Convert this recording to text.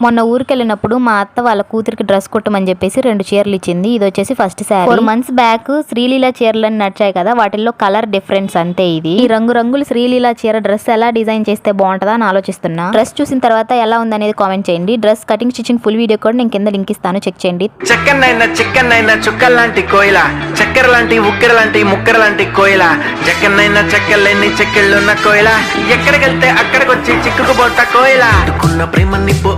మొన్న ఊరికి వెళ్ళినప్పుడు మా అత్త వాళ్ళ కూతురికి డ్రెస్ కుట్టమని చెప్పేసి 2 చీరలు ఇచ్చింది. ఇది వచ్చేసి first saree. 4 months back Sreeleela చీరలని నచ్చాయి కదా, వాటిల్లో కలర్ డిఫరెన్స్ అంతే. ఇది ఈ రంగురంగులు శ్రీలీల చీర డ్రెస్ ఎలా డిజైన్ చేస్తే బాగుంటుందా అని ఆలోచిస్తున్నా. డ్రెస్ చూసిన తర్వాత ఎలా ఉందనేది కామెంట్ చేయండి. Dress cutting stitching full video కూడా నేను కింద లింక్ ఇస్తాను, చెక్ చేయండి. చిక్కన్నైనా చుక్కల లాంటి కోయిల, చక్కెర లాంటి ఉక్కెర లాంటి ముక్కెర లాంటి కోయిల, జక్కన్నైనా చెక్కలేని చెక్కిళ్ళున్న కోయిల, ఎక్కడికెళ్తే అక్కడికొచ్చి చిక్కుకుపోత కోయిల. ప్రేమ నిప్పు